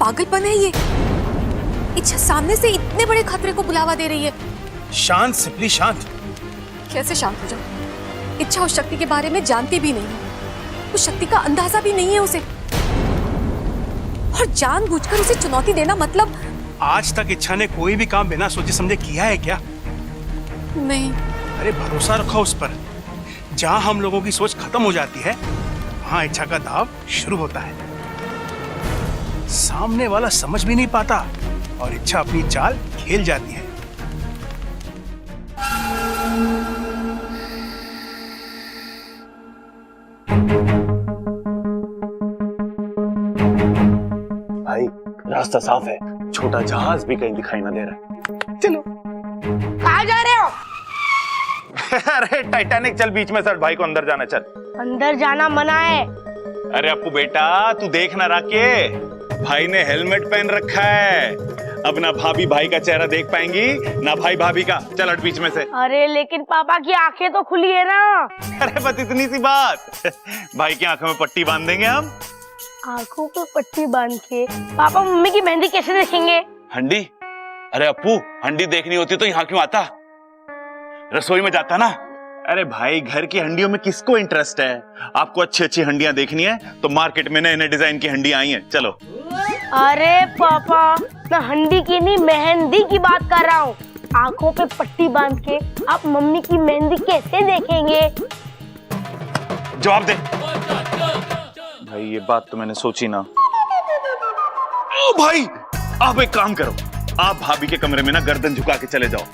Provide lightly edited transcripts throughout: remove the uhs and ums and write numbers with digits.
पागलपन है ये? इच्छा सामने से इतने बड़े खतरे को बुलावा दे रही है। शांत सिप्ली शांत। कैसे शांत हो जाऊं? इच्छा उस शक्ति के बारे में जानती भी नहीं है, उस शक्ति का अंदाजा भी नहीं है उसे, और जानबूझकर उसे चुनौती देना मतलब। आज तक इच्छा ने कोई भी काम बिना सोचे समझे किया है क्या? नहीं। अरे भरोसा रखो उस पर। जहां हम लोगों की सोच खत्म हो जाती है वहां इच्छा का दाव शुरू होता है। सामने वाला समझ भी नहीं पाता और इच्छा अपनी चाल खेल जाती है। भाई रास्ता साफ है, छोटा जहाज भी कहीं दिखाई ना दे रहा है। चलो। कहाँ जा रहे हो? अरे टाइटैनिक, चल बीच में सर, भाई को अंदर जाना, चल। अंदर जाना मना है। अरे अपू बेटा तू देख ना राके, भाई ने हेलमेट पहन रखा है। अब ना भाभी भाई का चेहरा देख पाएंगी ना भाई भाभी का। चल हट बीच में से। अरे लेकिन पापा की आंखें तो खुली है ना। अरे बस इतनी सी बात। भाई की आंखों में पट्टी बांध देंगे हम। आंखों पे पट्टी बांध के पापा मम्मी की मेहंदी कैसे देखेंगे? हंडी? अरे अपू हंडी देखनी होती तो यहाँ क्यों आता, रसोई में जाता ना। अरे भाई घर की हंडियों में किसको इंटरेस्ट है? आपको अच्छी अच्छी हंडियां देखनी है तो मार्केट में नए नए डिजाइन की हंडियां आई हैं, चलो। अरे पापा मैं हंडी की नहीं मेहंदी की बात कर रहा हूँ। आंखों पे पट्टी बांध के आप मम्मी की मेहंदी कैसे देखेंगे? जवाब दे भाई। ये बात तो मैंने सोची ना। ओ भाई आप एक काम करो, आप भाभी के कमरे में ना गर्दन झुका के चले जाओ।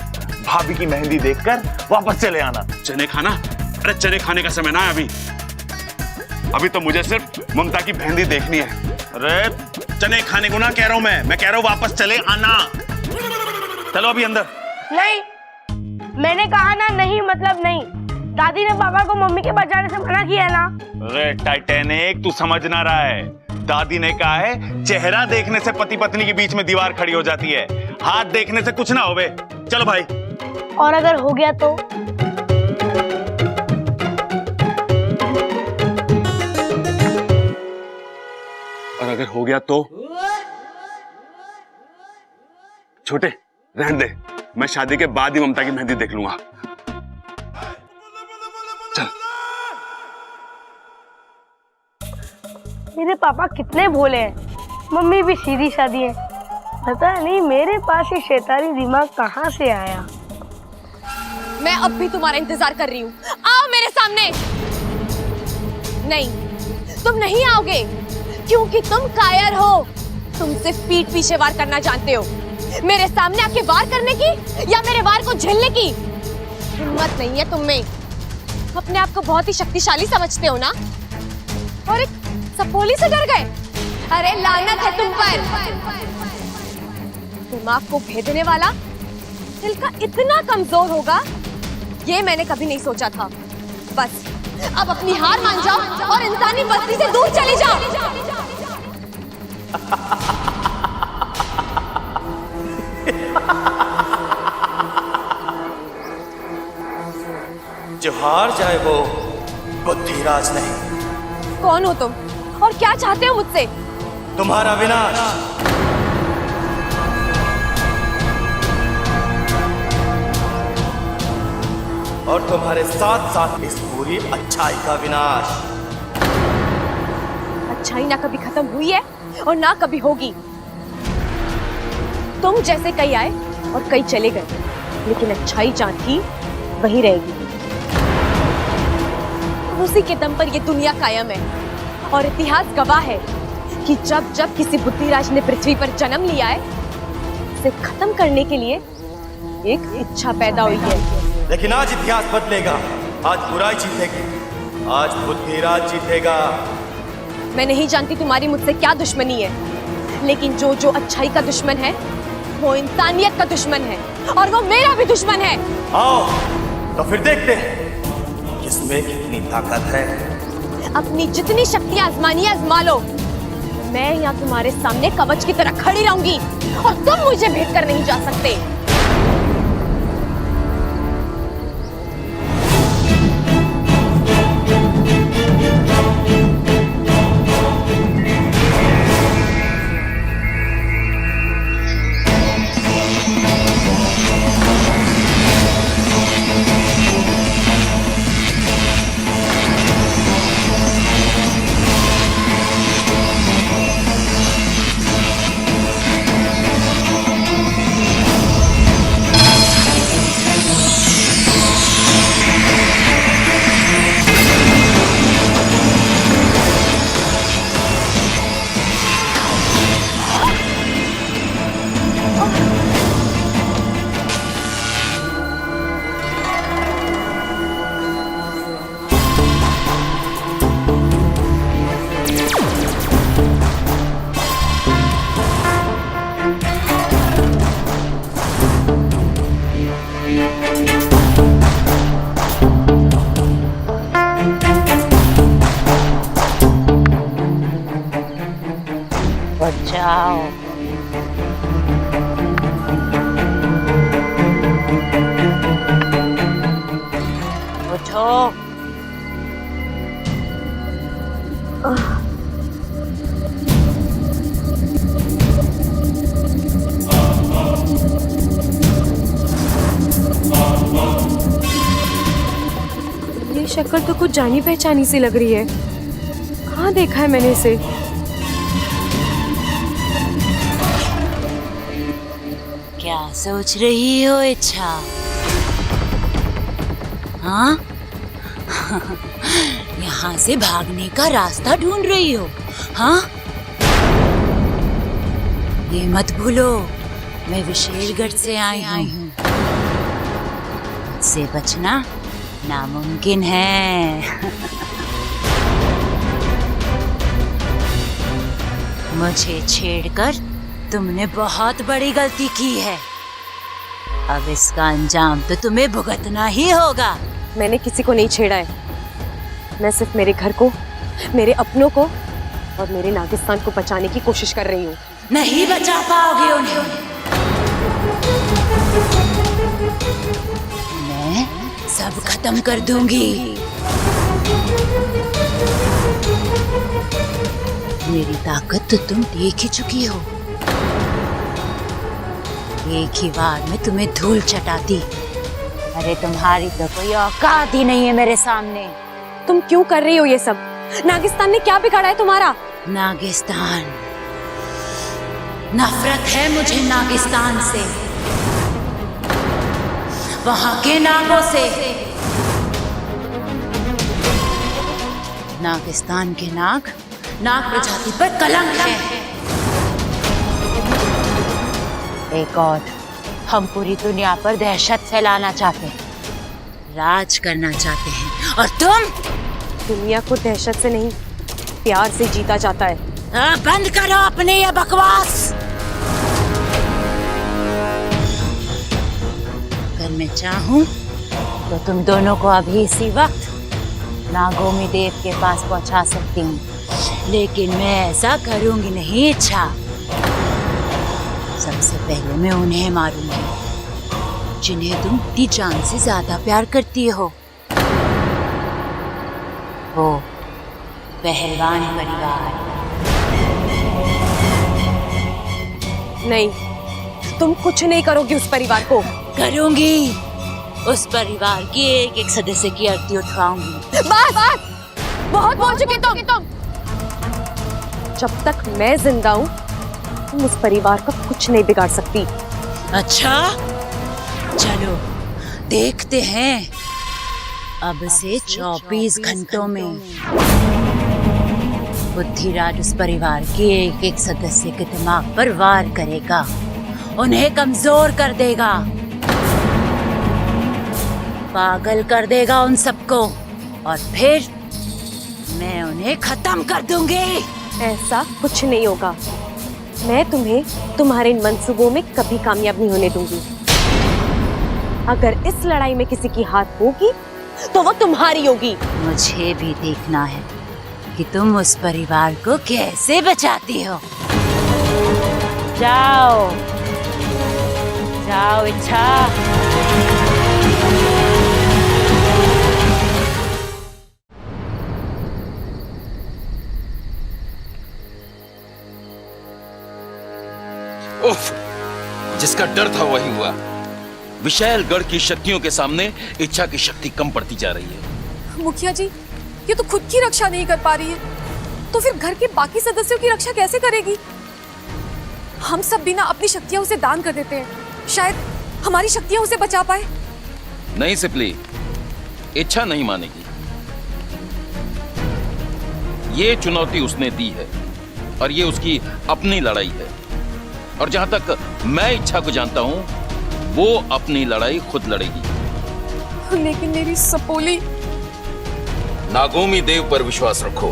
भाभी की मेहंदी देखकर वापस चले आना। चने खाना? अरे चने खाने का समय ना है अभी तो मुझे सिर्फ ममता की मेहंदी देखनी है। अरे चने खाने को ना कह रहा हूं मैं कह रहा हूं वापस चले आना। चलो अभी अंदर। नहीं, मैंने कहा ना नहीं मतलब नहीं। दादी ने पापा को मम्मी के बचाने से मना किया ना। अरे टाइटैनिक तू समझ ना रहा है, दादी ने कहा है चेहरा देखने से पति पत्नी के बीच में दीवार खड़ी हो जाती है, हाथ देखने से कुछ ना होवे। चलो भाई। और अगर हो गया तो? और अगर हो गया तो? छोटे रहने दे, मैं शादी के बाद ही ममता की मेहंदी देख लूंगा। चल। मेरे पापा कितने भोले हैं, मम्मी भी सीधी सादी है। पता नहीं मेरे पास ये शैतानी दिमाग कहाँ से आया। मैं अब भी तुम्हारा इंतजार कर रही हूँ, आओ मेरे सामने। नहीं, तुम नहीं आओगे क्योंकि तुम कायर हो। तुम सिर्फ पीठ पीछे वार करना जानते हो। मेरे सामने आके वार करने की या मेरे वार को झेलने की हिम्मत नहीं है तुम में। अपने आप को बहुत ही शक्तिशाली समझते हो ना, और एक सपोली से डर गए। अरे लानत है तुम पर। दिमाग को भेदने वाला दिल का इतना कमजोर होगा ये मैंने कभी नहीं सोचा था। बस अब अपनी हार मान जाओ और इंसानी बस्ती से दूर चले जाओ। जो हार जाए वो बुद्धिराज नहीं। कौन हो तुम और क्या चाहते हो मुझसे? तुम्हारा विनाश। और तुम्हारे साथ साथ इस पूरी अच्छाई का विनाश। अच्छाई ना कभी खत्म हुई है और ना कभी होगी। तुम जैसे कई आए और कई चले गए, लेकिन अच्छाई जहाँ थी वहीं रहेगी। उसी के दम पर ये दुनिया कायम है और इतिहास गवाह है कि जब जब किसी बुद्धिराज ने पृथ्वी पर जन्म लिया है, उसे खत्म करने के लिए एक इच्छा पैदा हुई है। लेकिन आज इतिहास बदलेगा, आज बुराई जीतेगी, आज बुद्धिराज जीतेगा। मैं नहीं जानती तुम्हारी मुझसे क्या दुश्मनी है, लेकिन जो जो अच्छाई का दुश्मन है वो इंसानियत का दुश्मन है, और वो मेरा भी दुश्मन है। आओ तो फिर देखते हैं किसमें कितनी ताकत है। अपनी जितनी शक्ति आजमानी आजमा लो। मैं यहाँ तुम्हारे सामने कवच की तरह खड़ी रहूंगी और तुम मुझे भेद कर नहीं जा सकते। ये शक्ल तो कुछ जानी पहचानी सी लग रही है। कहाँ देखा है मैंने इसे? क्या सोच रही हो इच्छा? हाँ? यहाँ से भागने का रास्ता ढूंढ रही हो? हाँ? ये मत भूलो, मैं विशेषगढ़ से आई हूँ। मुझसे बचना नामुमकिन है। मुझे छेड़कर तुमने बहुत बड़ी गलती की है। अब इसका अंजाम तो तुम्हें भुगतना ही होगा। मैंने किसी को नहीं छेड़ा है। मैं सिर्फ मेरे घर को, मेरे अपनों को और मेरे नागिस्तान को बचाने की कोशिश कर रही हूँ। नहीं बचा पाओगे उन्हें। मैं सब खत्म कर दूंगी। मेरी ताकत तो तुम देख ही चुकी हो। एक ही बार में तुम्हें धूल चटाती। अरे तुम्हारी तो कोई औकात ही नहीं है मेरे सामने। तुम क्यों कर रही हो ये सब? नागिस्तान ने क्या बिगाड़ा है तुम्हारा? नागिस्तान, नफरत है मुझे नागिस्तान से, वहां के नागों से। नागिस्तान के नाग प्रजाति पर कलंक है। एक और, हम पूरी दुनिया पर दहशत फैलाना चाहते हैं, राज करना चाहते हैं, और तुम? दुनिया को दहशत से नहीं, प्यार से जीता जाता है। बंद करो अपने ये बकवास। अगर मैं चाहूं तो तुम दोनों को अभी इसी वक्त नागोमी देव के पास पहुंचा सकती हूँ, लेकिन मैं ऐसा करूंगी नहीं इच्छा। सबसे पहले मैं उन्हें मारूंगी जिन्हें तुम इतनी जान से ज्यादा प्यार करती हो। वो पहलवान परिवार। नहीं, तुम कुछ नहीं करोगी उस परिवार को। करूंगी, उस परिवार की एक एक सदस्य की आरती उठवाऊंगी। बस बहुत बोल चुके तुम। जब तक मैं जिंदा हूँ तुम उस परिवार का कुछ नहीं बिगाड़ सकती। अच्छा, चलो देखते हैं अब से 24 घंटों में बुद्धिराज उस परिवार के एक एक सदस्य के दिमाग पर वार करेगा, उन्हें कमजोर कर देगा, पागल कर देगा उन सबको, और फिर मैं उन्हें खत्म कर दूंगी। ऐसा कुछ नहीं होगा। मैं तुम्हें तुम्हारे इन मंसूबों में कभी कामयाब नहीं होने दूंगी। अगर इस लड़ाई में किसी की हाथ होगी तो वो तुम्हारी होगी। मुझे भी देखना है कि तुम उस परिवार को कैसे बचाती हो। जाओ जाओ इच्छा। उफ, जिसका डर था वही हुआ। विशालगढ़ की शक्तियों के सामने इच्छा की शक्ति कम पड़ती जा रही है। मुखिया जी, ये तो खुद की रक्षा नहीं कर पा रही है, तो फिर घर के बाकी सदस्यों की रक्षा कैसे करेगी? हम सब भी ना अपनी शक्तियां उसे दान कर देते हैं, शायद हमारी शक्तियां उसे बचा पाए। नहीं सिपली, इच्छा नहीं मानेगी। ये चुनौती उसने दी है और ये उसकी अपनी लड़ाई है, और जहां तक मैं इच्छा को जानता हूं, वो अपनी लड़ाई खुद लड़ेगी। लेकिन मेरी सपोली। नागोमी देव पर विश्वास रखो,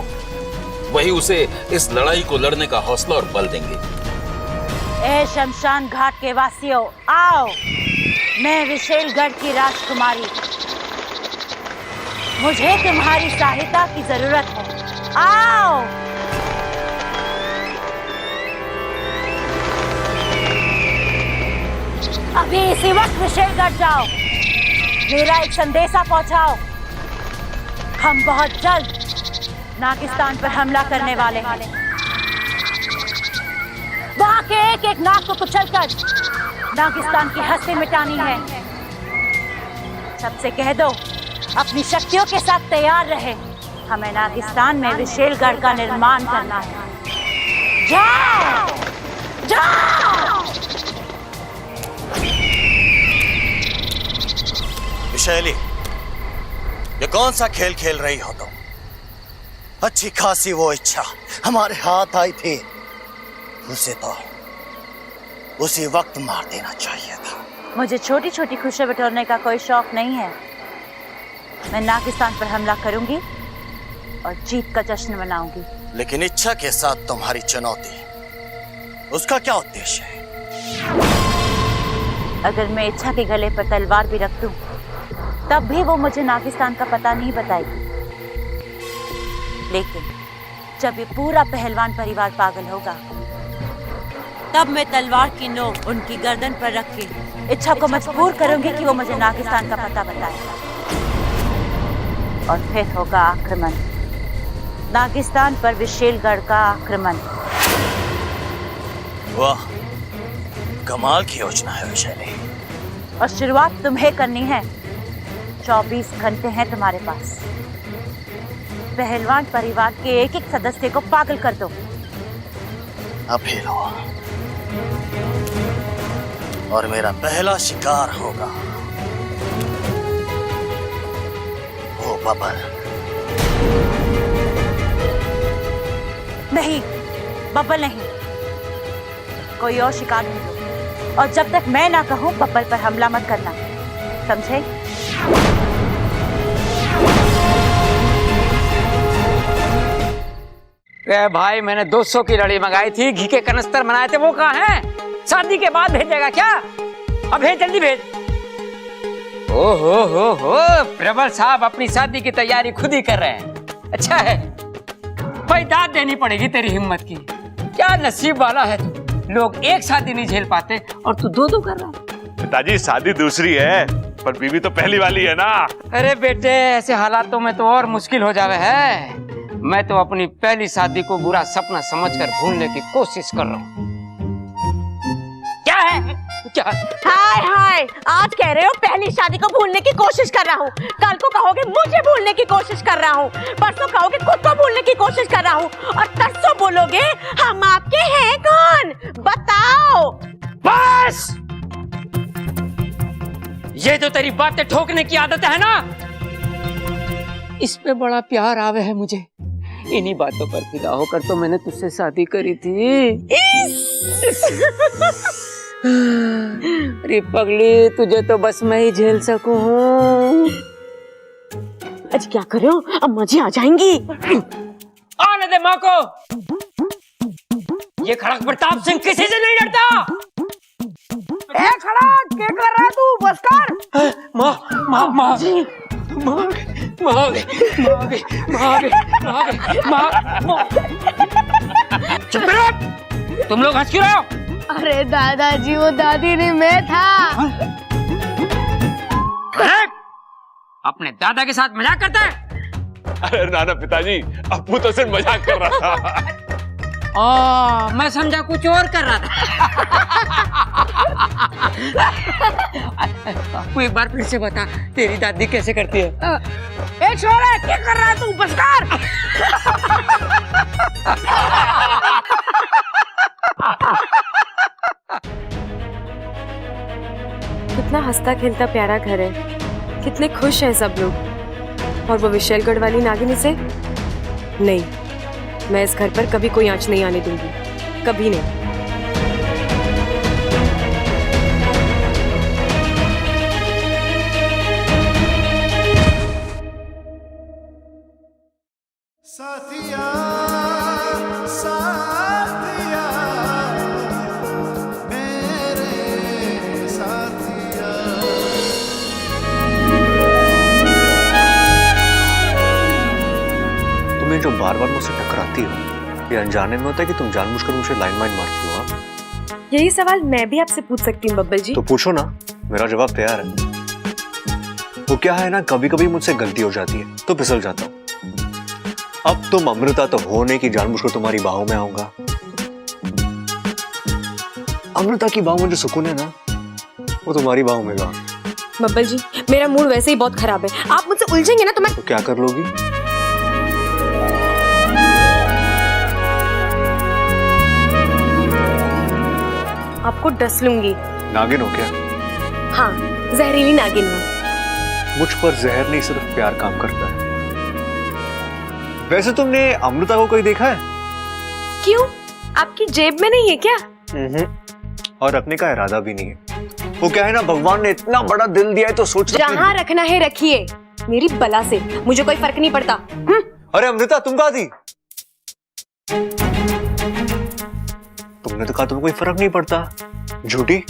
वही उसे इस लड़ाई को लड़ने का हौसला और बल देंगे। ए शमशान घाट के वासियों, आओ, मैं विशेषगढ़ की राजकुमारी, मुझे तुम्हारी सहायता की जरूरत है। आओ। अभी इसी वक्त विशेषगढ़ जाओ, मेरा एक संदेशा पहुंचाओ। हम बहुत जल्द नागिस्तान पर हमला करने वाले हैं। वहां के एक एक नाग को कुचलकर नागिस्तान की हस्ती मिटानी है। सबसे कह दो अपनी शक्तियों के साथ तैयार रहे। हमें नागिस्तान में विशेलगढ़ का निर्माण करना है। जाओ जाओ। विशैली, ये कौन सा खेल खेल रही हो तुम? अच्छी खासी वो इच्छा हमारे हाथ आई थी, उसे तो उसी वक्त मार देना चाहिए था। मुझे छोटी छोटी खुशियां बटोरने का कोई शौक नहीं है। मैं नागिस्तान पर हमला करूंगी और जीत का जश्न मनाऊंगी। लेकिन इच्छा के साथ तुम्हारी चुनौती, उसका क्या उद्देश्य है? अगर मैं इच्छा के गले पर तलवार भी रख दूं, तब भी वो मुझे नागिस्तान का पता नहीं बताएगी। लेकिन जब ये पूरा पहलवान परिवार पागल होगा, तब मैं तलवार की नोक उनकी गर्दन पर रख के इच्छा को मजबूर करूंगी कि वो मुझे नागिस्तान का पता बताए। और फिर होगा आक्रमण, नागिस्तान पर विशेलगढ़ का आक्रमण। वाह, कमाल की योजना है विशैली। और शुरुआत तुम्हें करनी है। 24 घंटे हैं तुम्हारे पास। पहलवान परिवार के एक एक सदस्य को पागल कर दो। अब लो, और मेरा पहला शिकार होगा वो बबल। नहीं, बब्बल नहीं, कोई और शिकार ढूंढो। और जब तक मैं ना कहूं बब्बल पर हमला मत करना, समझे? भाई मैंने 200 की लड़ी मंगाई थी, घी के कनस्तर बनाए थे, वो कहाँ हैं? शादी के बाद भेजेगा क्या? अब भेज, जल्दी भेज। हो प्रबल साहब अपनी शादी की तैयारी खुद ही कर रहे हैं। अच्छा है भाई, दाद देनी पड़ेगी तेरी हिम्मत की। क्या नसीब वाला है तू, लोग एक शादी नहीं झेल पाते और तू दो कर रहा। पिताजी शादी दूसरी है, पर बीवी तो पहली वाली है ना। अरे बेटे, ऐसे हालातों में तो और मुश्किल हो जावे है। मैं तो अपनी पहली शादी को बुरा सपना समझकर भूलने की कोशिश कर रहा हूँ। क्या है? क्या? हाय हाय, आज कह रहे हो पहली शादी को भूलने की कोशिश कर रहा हूँ, कल को कहोगे मुझे भूलने की कोशिश कर रहा हूँ, परसों कहोगे खुद को भूलने की कोशिश कर रहा हूँ, और तरसों बोलोगे हम आपके हैं कौन, बताओ। बस, ये जो तेरी बातें ठोकने की आदत है ना, इस पे बड़ा प्यार आवे है मुझे। इन्हीं बातों पर फिदा होकर तो मैंने तुझसे शादी करी थी। अरे पगली, तुझे तो बस मैं ही झेल सकूं। आज क्या कर रहे हो, अम्मा जी आ जाएंगी। आने दे माँ को। ये खड़क प्रताप सिंह किसी से नहीं डरता। ए खड़ा, क्या कर रहा है तू? बस कर। माँ चुप रहो। तुम लोग हंस क्यों रहे हो? अरे दादाजी, वो दादी नहीं, मैं था। अपने दादा के साथ मजाक करता है? अरे नाना पिताजी, अप्पू तो सिर्फ मजाक कर रहा था। मैं समझा कुछ और कर रहा था। तू एक बार फिर से बता, तेरी दादी कैसे करती है? ए छोरा, क्या कर रहा है तू? बस कर। कितना हंसता खेलता प्यारा घर है, कितने खुश हैं सब लोग। और वो विशेलगढ़ वाली नागिनी से नहीं, मैं इस घर पर कभी कोई आंच नहीं आने दूंगी, कभी नहीं। साथिया साथिया मेरे साथिया। तुम्हें जो बार बार मुझसे टकराती हो, ये अनजाने में होता है कि तुम जानबूझकर मुझे लाइन माइन मारती हो? हाँ, यही सवाल मैं भी आपसे पूछ सकती हूँ बब्बल जी। तो पूछो ना, मेरा जवाब तैयार है। वो क्या है ना, कभी कभी मुझसे गलती हो जाती है तो फिसल जाता हूँ। अब तुम अमृता तो हो नहीं कि जानबूझकर तुम्हारी बाहों में आऊंगा। अमृता की बाहों में जो सुकून है ना, वो तुम्हारी बाहों में गा। बब्बल जी, मेरा मूड वैसे ही बहुत खराब है, आप मुझसे उलझेंगे ना तो मैं तो क्या कर लोगी? आपको डस लूंगी। नागिन हो क्या? हाँ, जहरीली नागिन हूँ। मुझ पर जहर नहीं, सिर्फ प्यार काम करता है। वैसे तुमने अमृता को कोई देखा है? क्यों, आपकी जेब में नहीं है क्या? और रखने का इरादा भी नहीं है। वो क्या है ना, भगवान ने इतना बड़ा दिल दिया है तो सोच जहाँ रखना है रखिए, मेरी बला से मुझे कोई फर्क नहीं पड़ता। अरे अमृता, तुम कहाँ थी? तुमने तो कहा तुम्हें कोई फर्क नहीं पड़ता, झूठी।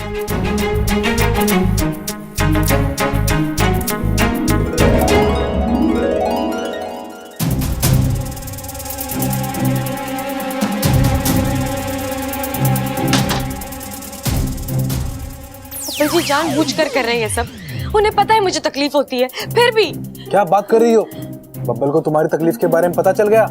जी जानबूझकर कर रहे हैं ये सब, उन्हें पता है मुझे तकलीफ होती है, फिर भी। क्या बात कर रही हो? बब्बल को तुम्हारी तकलीफ के बारे में पता चल गया?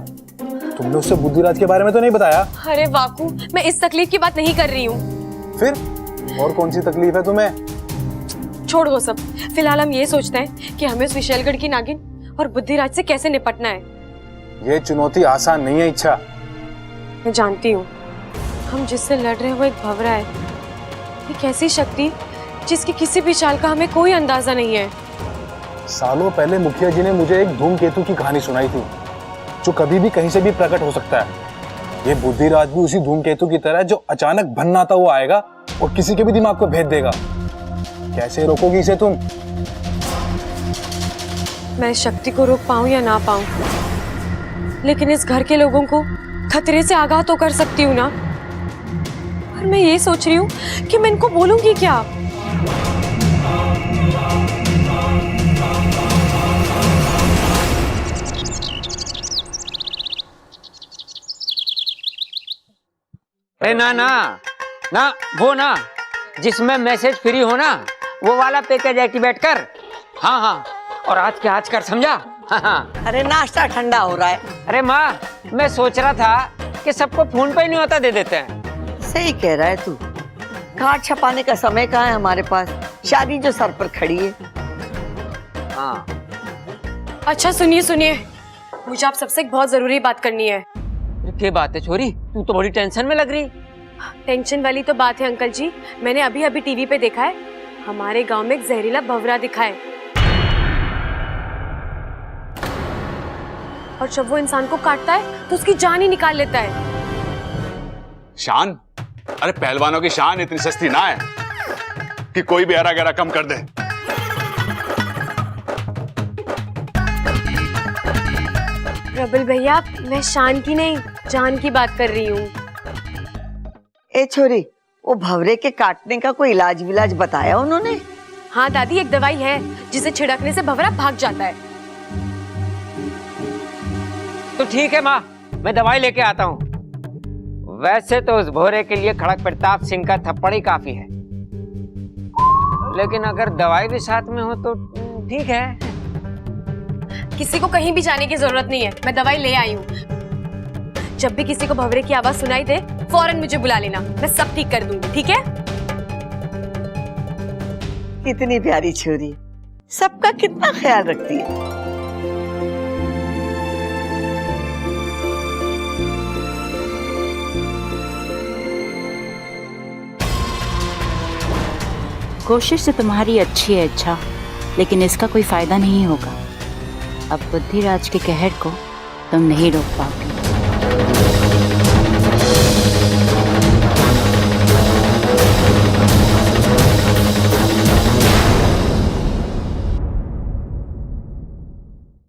तुमने उससे बुद्धिराज के बारे में तो नहीं बताया? अरे वाकू, मैं इस तकलीफ की बात नहीं कर रही हूँ। फिर और कौन सी तकलीफ है तुम्हें? छोड़ वो सब, फिलहाल हम ये सोचते हैं कि हमें उस विशैलगढ़ की नागिन और बुद्धिराज से कैसे निपटना है। ये चुनौती आसान नहीं है इच्छा। मैं जानती हूँ, हम जिससे लड़ रहे हैं वो एक भंवरा है, एक ऐसी शक्ति जिसकी किसी भी चाल का हमें कोई अंदाजा नहीं है। सालों पहले मुखिया जी ने मुझे एक धूमकेतु की कहानी सुनाई थी, जो कभी भी कहीं से भी प्रकट हो सकता है। ये बुद्धिराज भी उसी धूमकेतु की तरह जो अचानक भन्नाता हुआ आएगा और किसी के भी दिमाग को भेद देगा। कैसे रोकोगी इसे तुम? मैं शक्ति को रोक पाऊं या ना पाऊं, लेकिन इस घर के लोगों को खतरे से आगाह तो कर सकती हूँ ना। और मैं ये सोच रही हूँ कि मैं इनको बोलूंगी क्या। अरे ना ना ना, वो ना जिसमें मैसेज फ्री हो ना, वो वाला पैकेज एक्टिवेट कर। हाँ हाँ, और आज के आज कर, समझा? हाँ हाँ। अरे नाश्ता ठंडा हो रहा है। अरे माँ, मैं सोच रहा था कि सबको फोन पे ही नहीं होता दे देते हैं। सही कह रहा है तू, कार्ड छपाने का समय कहाँ है हमारे पास, शादी जो सर पर खड़ी है। हाँ। अच्छा सुनिए सुनिए, मुझे आप सबसे एक बहुत जरूरी बात करनी है। क्या बात है छोरी, तू तो बड़ी टेंशन में लग रही। टेंशन वाली तो बात है अंकल जी, मैंने अभी अभी टीवी पे देखा है, हमारे गांव में एक जहरीला भंवरा दिखा है, और जब वो इंसान को काटता है तो उसकी जान ही निकाल लेता है। शान? अरे पहलवानों की शान इतनी सस्ती ना है कि कोई भी हरा गहरा कम कर दे। प्रबल भैया, मैं शान की नहीं, जान की बात कर रही हूँ। ए छोरी, वो भंवरे के काटने का कोई इलाज विलाज बताया उन्होंने? हाँ दादी, एक दवाई है जिसे छिड़कने से भंवरा भाग जाता है। तो ठीक है माँ, मैं दवाई लेके आता हूँ। वैसे तो उस भोरे के लिए खड़क प्रताप सिंह का थप्पड़ ही काफी है, लेकिन अगर दवाई भी साथ में हो तो ठीक है। किसी को कहीं भी जाने की जरूरत नहीं है, मैं दवाई ले आई हूँ। जब भी किसी को भंवरे की आवाज सुनाई दे, फौरन मुझे बुला लेना, मैं सब ठीक कर दूंगी, ठीक है? कितनी प्यारी छोरी, सबका कितना ख्याल रखती है। कोशिश तो तुम्हारी अच्छी है अच्छा, लेकिन इसका कोई फायदा नहीं होगा। अब बुद्धिराज के कहर को तुम नहीं रोक पाओगे।